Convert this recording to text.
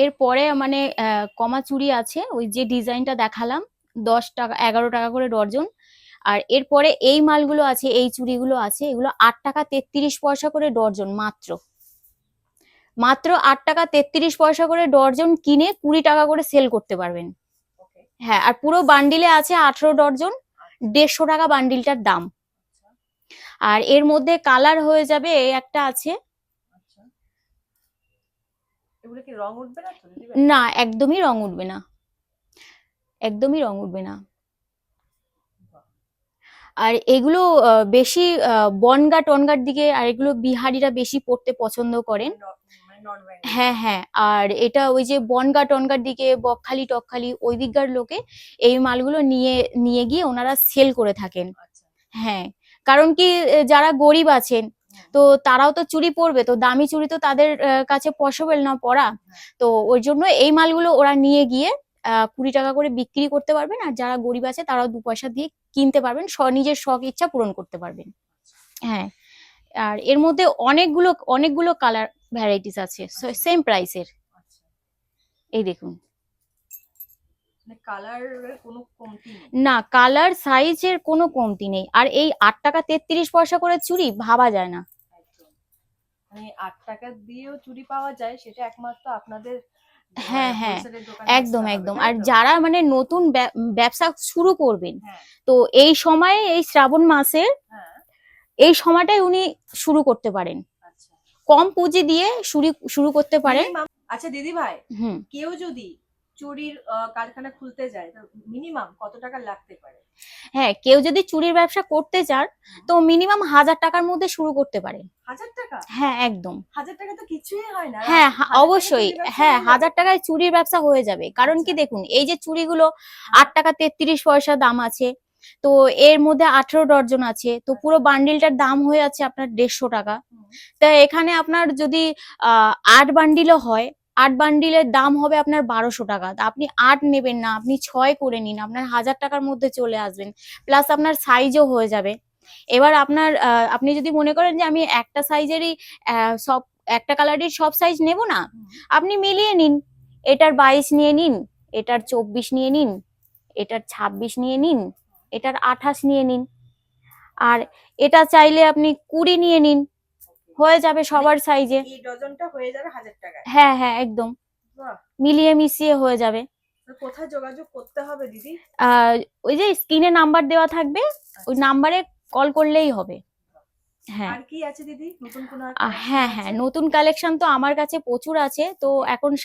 এরপরে মানে কমা চুড়ি আছে, ওই যে ডিজাইনটা দেখালাম, 10 টাকা 11 টাকা করে ডর্জন। আর এরপরে এই মালগুলো আছে, এই চুড়িগুলো আছে, এগুলো 8 টাকা 33 পয়সা করে ডর্জন, মাত্র মাত্র 8 টাকা 33 পয়সা করে ডর্জন কিনে 20 টাকা করে সেল করতে পারবেন। হ্যাঁ, আর পুরো বান্ডিলে আছে 18 ডর্জন, 150 টাকা বান্ডিলটার দাম। আর এর মধ্যে কালার হয়ে যাবে, একটা আছে। এগুলো কি রং উঠবে না তো? না, একদমই রং উঠবে না, একদমই রং উঠবে না। আর এগুলো বেশি বনগা টনগার দিকে, আর এগুলো বিহারিরা বেশি পড়তে পছন্দ করেন। হ্যাঁ হ্যাঁ, আর এটা ওই যে বনগা টনগার দিকে, বকখালি টকখালি ওই দিককার লোকে এই মালগুলো নিয়ে নিয়ে গিয়ে ওনারা সেল করে থাকেন। হ্যাঁ, কারণ কি যারা গরিব আছেন, তো তারাও তো চুড়ি পরবে, তো দামি চুড়ি তো তাদের কাছে পসিবল না পরা। তো ওই জন্য এই মালগুলো ওরা নিয়ে গিয়ে 20 টাকা করে বিক্রি করতে পারবেন, আর যারা গরিব আছে তারাও 2 পয়সা দিয়ে কিনতে পারবেন, নিজের শখ ইচ্ছা পূরণ করতে পারবেন। হ্যাঁ, আর এর মধ্যে অনেকগুলো অনেকগুলো কালার ভ্যারাইটিস আছে সেম প্রাইসের। এই দেখুন, না কালার সাইজের কোনো কমতি নেই। আর এই 8 টাকা 33 পয়সা করে চুড়ি ভাবা যায় না। মানে 8 টাকা দিয়েও চুড়ি পাওয়া যায়, সেটা একমাত্র আপনাদের। হ্যাঁ হ্যাঁ, একদম একদম। আর যারা মানে নতুন ব্যবসা শুরু করবেন, তো এই সময়ে, এই শ্রাবণ মাসের এই সময়টাই উনি শুরু করতে পারেন, কম পুঁজি দিয়ে শুরু করতে পারেন। আচ্ছা দিদি ভাই, কেউ যদি চুড়ির কারখানা খুলতে যায়, তো মিনিমাম কত টাকা লাগতে পারে? হ্যাঁ, কেউ যদি চুড়ির ব্যবসা করতে চান, তো মিনিমাম 1000 টাকার মধ্যে শুরু করতে পারেন। 1000 টাকা? হ্যাঁ, একদম। 1000 টাকা তো কিছুই হয় না। হ্যাঁ, অবশ্যই। হ্যাঁ, 1000 টাকায় চুড়ির ব্যবসা হয়ে যাবে। কারণ কি দেখুন, এই যে চুড়িগুলো 8 টাকা 33 পয়সা দাম আছে, তো এর মধ্যে 18 ডর্জন আছে, তো পুরো বান্ডিলটার দাম হয়ে যাচ্ছে আপনার 150 টাকা। তা এখানে আপনার যদি 8 বান্ডিলও হয়, 8 বান্ডিলের দাম হবে আপনার 1200 টাকা। তা আপনি 8 নেবেন না, আপনি 6 করে নিন, আপনার 1000 টাকার মধ্যে চলে আসবেন, প্লাস আপনার সাইজও হয়ে যাবে। এবার আপনার আপনি যদি মনে করেন যে আমি একটা সাইজেরই সব, একটা কালারের সব সাইজ নেব না, আপনি মিলিয়ে নিন, এটার 22 নিয়ে নিন, এটার 24 নিয়ে নিন, এটার 26 নিয়ে নিন, এটার 28 নিয়ে নিন, আর এটা চাইলে আপনি 20 নিয়ে নিন, হয়ে যাবে সবার সাইজে। এই ডজনটা হয়ে যাবে 1000 টাকায়? হ্যাঁ হ্যাঁ, একদম মিলিয়ে মিশিয়ে হয়ে যাবে। কোথায় যোগাযোগ করতে হবে দিদি? ওই যে স্ক্রিনে নাম্বার দেওয়া থাকবে, ওই নাম্বারে কল করলেই হবে। হ্যাঁ, আর কি আছে দিদি নতুন কোন? হ্যাঁ হ্যাঁ, নতুন কালেকশন তো আমার কাছে প্রচুর আছে। তো এখন